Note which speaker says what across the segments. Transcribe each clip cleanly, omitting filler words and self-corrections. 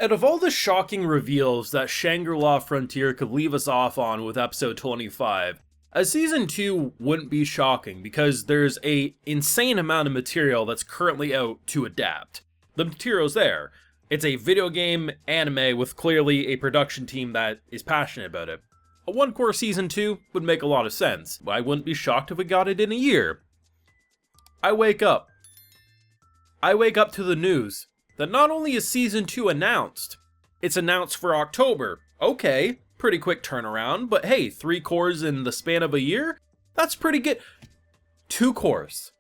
Speaker 1: Out of all the shocking reveals that Shangri-La Frontier could leave us off on with episode 25, a season 2 wouldn't be shocking because there's a insane amount of material that's currently out to adapt. The material's there. It's a video game anime with clearly a production team that is passionate about it. A one-cour season 2 would make a lot of sense. I wouldn't be shocked if we got it in a year. I wake up to the news that not only is season 2 announced, it's announced for October. Okay, pretty quick turnaround, but hey, 3 cours in the span of a year? That's pretty good. 2 cours.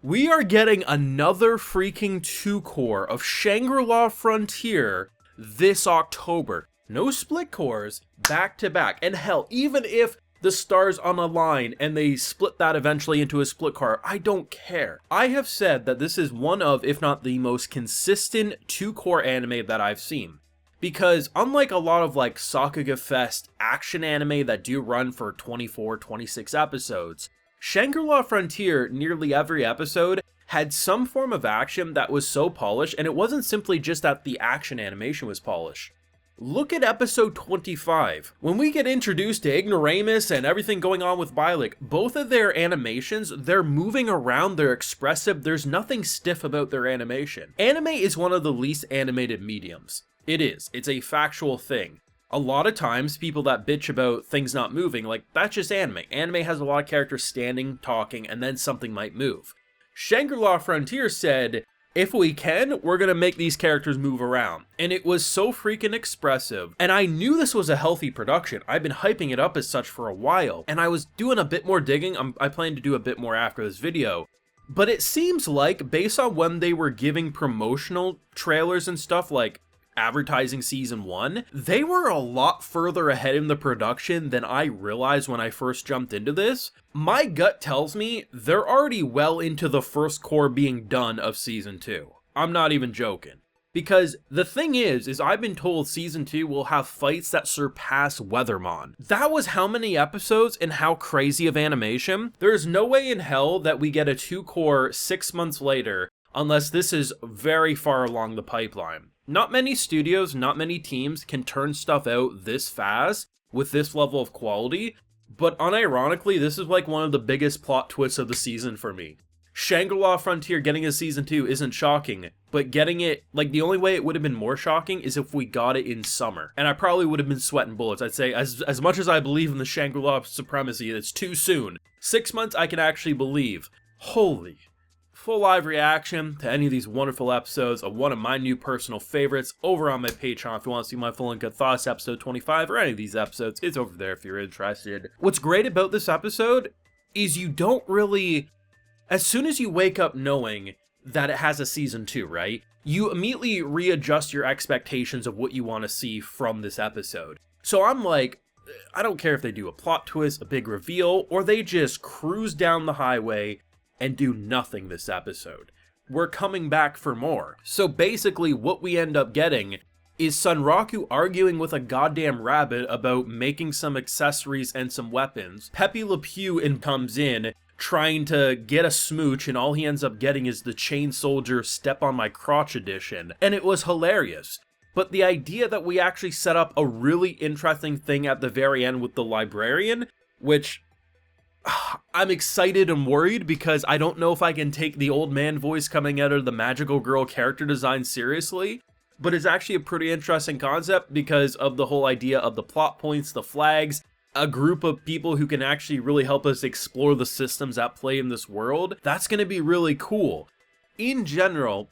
Speaker 1: We are getting another freaking 2 cour of Shangri-La Frontier this October. No split cours, back to back. And hell, even if the stars unalign and they split that eventually into a split cour, I don't care. I have said that this is one of, if not the most consistent 2 cour anime that I've seen. Because unlike a lot of like Sakuga Fest action anime that do run for 24, 26 episodes, Shangri-La Frontier, nearly every episode, had some form of action that was so polished, and it wasn't simply just that the action animation was polished. Look at episode 25. When we get introduced to Ignoramus and everything going on with Bylek, both of their animations, they're moving around, they're expressive, there's nothing stiff about their animation. Anime is one of the least animated mediums. It is. It's a factual thing. A lot of times, people that bitch about things not moving, like, that's just anime. Anime has a lot of characters standing, talking, and then something might move. Shangri-La Frontier said, if we can, we're gonna make these characters move around. And it was so freaking expressive. And I knew this was a healthy production. I've been hyping it up as such for a while. And I was doing a bit more digging. I plan to do a bit more after this video. But it seems like, based on when they were giving promotional trailers and stuff, like advertising season 1, they were a lot further ahead in the production than I realized when I first jumped into this. My gut tells me they're already well into the first cour being done of season 2. I'm not even joking. Because the thing is I've been told season 2 will have fights that surpass Weathermon. That was how many episodes and how crazy of animation? There's no way in hell that we get a 2 cour 6 months later unless this is very far along the pipeline. Not many studios, not many teams can turn stuff out this fast with this level of quality, but unironically, this is like one of the biggest plot twists of the season for me. Shangri-La Frontier getting a season 2 isn't shocking, but getting it, like the only way it would have been more shocking is if we got it in summer. And I probably would have been sweating bullets. I'd say, as much as I believe in the Shangri-La supremacy, it's too soon. 6 months I can actually believe. Holy. Full live reaction to any of these wonderful episodes of one of my new personal favorites over on my Patreon. If you want to see my full and good thoughts, episode 25, or any of these episodes, it's over there if you're interested. What's great about this episode is you don't really, as soon as you wake up knowing that it has a season 2, right? You immediately readjust your expectations of what you want to see from this episode. So I'm like, I don't care if they do a plot twist, a big reveal, or they just cruise down the highway and do nothing this episode. We're coming back for more. So basically what we end up getting is Sunraku arguing with a goddamn rabbit about making some accessories and some weapons. Pepe Le Pew comes in trying to get a smooch, and all he ends up getting is the Chain Soldier Step on My Crotch edition. And it was hilarious. But the idea that we actually set up a really interesting thing at the very end with the librarian, which I'm excited and worried because I don't know if I can take the old man voice coming out of the Magical Girl character design seriously, but it's actually a pretty interesting concept because of the whole idea of the plot points, the flags, a group of people who can actually really help us explore the systems at play in this world. That's going to be really cool. In general,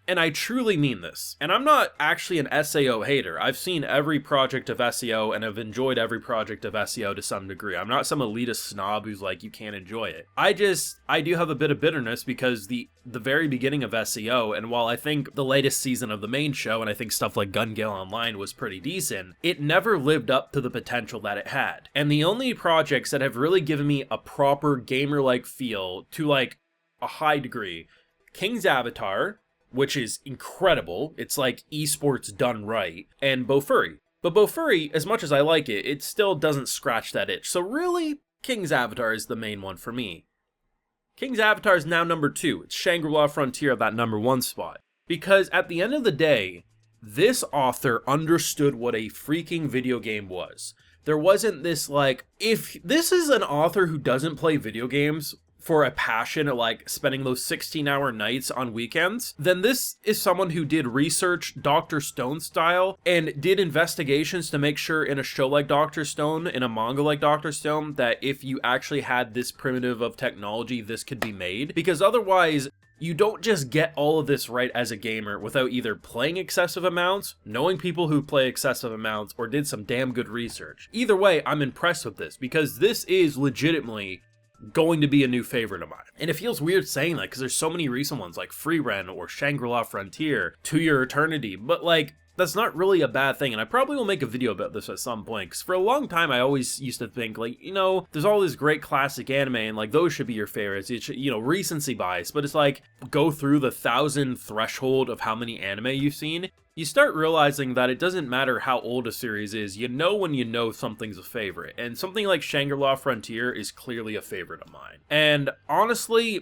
Speaker 1: and I truly mean this, and I'm not actually an SAO hater. I've seen every project of SEO and have enjoyed every project of SEO to some degree. I'm not some elitist snob who's like, you can't enjoy it. I do have a bit of bitterness because the very beginning of SEO, and while I think the latest season of the main show, and I think stuff like Gun Gale Online was pretty decent, it never lived up to the potential that it had. And the only projects that have really given me a proper gamer-like feel to like a high degree, King's Avatar, which is incredible. It's like esports done right, and Bofuri. But Bofuri, as much as I like it, it still doesn't scratch that itch. So really, King's Avatar is the main one for me. King's Avatar is now number 2. It's Shangri-La Frontier at that number 1 spot. Because at the end of the day, This author understood what a freaking video game was. There wasn't this like, if this is an author who doesn't play video games for a passion, like spending those 16-hour nights on weekends, then this is someone who did research Dr. Stone style and did investigations to make sure in a show like Dr. Stone, in a manga like Dr. Stone, that if you actually had this primitive of technology, this could be made. Because otherwise, you don't just get all of this right as a gamer without either playing excessive amounts, knowing people who play excessive amounts, or did some damn good research. Either way, I'm impressed with this, because this is legitimately going to be a new favorite of mine. And it feels weird saying that because there's so many recent ones like Free Ren or Shangri-La Frontier, To Your Eternity, but like, that's not really a bad thing, and I probably will make a video about this at some point, because for a long time I always used to think, like, you know, there's all this great classic anime, and like, those should be your favorites. It should, you know, recency bias, but it's like, go through the 1,000 threshold of how many anime you've seen, you start realizing that it doesn't matter how old a series is, you know when you know something's a favorite, and something like Shangri-La Frontier is clearly a favorite of mine. And honestly,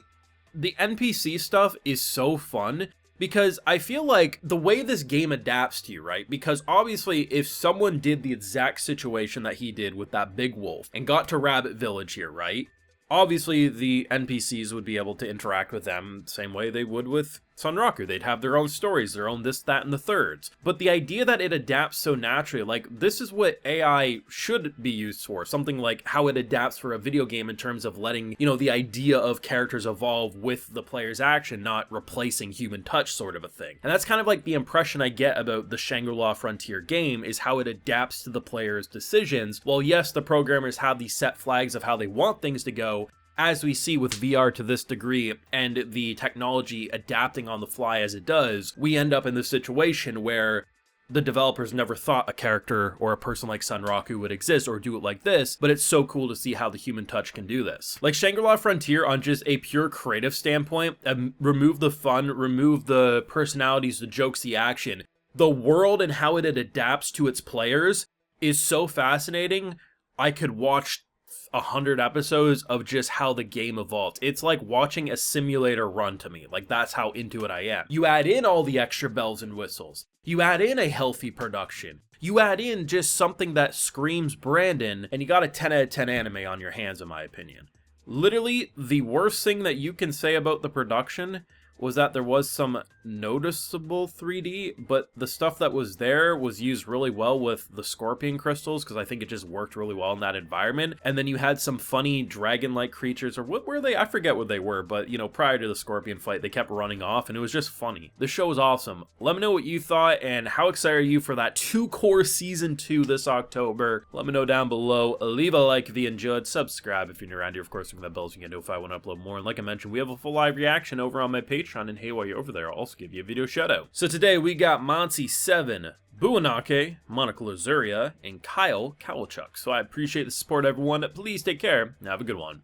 Speaker 1: the NPC stuff is so fun, because I feel like the way this game adapts to you, right? Because obviously, if someone did the exact situation that he did with that big wolf and got to Rabbit Village here, right? Obviously, the NPCs would be able to interact with them the same way they would with Sunraku. They'd have their own stories, their own this, that, and the thirds. But the idea that it adapts so naturally, like, this is what AI should be used for. Something like how it adapts for a video game in terms of letting, you know, the idea of characters evolve with the player's action, not replacing human touch sort of a thing. And that's kind of like the impression I get about the Shangri-La Frontier game, is how it adapts to the player's decisions. While yes, the programmers have these set flags of how they want things to go, as we see with VR to this degree, and the technology adapting on the fly as it does, we end up in this situation where the developers never thought a character or a person like Sunraku would exist or do it like this, but it's so cool to see how the human touch can do this. Like Shangri-La Frontier, on just a pure creative standpoint, remove the fun, remove the personalities, the jokes, the action, the world and how it adapts to its players is so fascinating. I could watch 100 episodes of just how the game evolved. It's like watching a simulator run to me. Like, that's how into it I am. You add in all the extra bells and whistles. You add in a healthy production. You add in just something that screams Brandon, and you got a 10 out of 10 anime on your hands, in my opinion. Literally, the worst thing that you can say about the production was that there was some noticeable 3D, but the stuff that was there was used really well with the scorpion crystals, because I think it just worked really well in that environment. And then you had some funny dragon-like creatures, or what were they? I forget what they were, but, you know, prior to the scorpion fight, they kept running off, and it was just funny. The show was awesome. Let me know what you thought, and how excited are you for that cour Season 2 this October? Let me know down below. Leave a like if you enjoyed, subscribe if you're new around here, of course, ring that bell so you get notified when I upload more. And like I mentioned, we have a full live reaction over on my Patreon, and hey, while you're over there, I'll also give you a video shout out. So today we got Monsi7, Buanake, Monica Lazuria, and Kyle Kowalchuk. So I appreciate the support, everyone. Please take care and have a good one.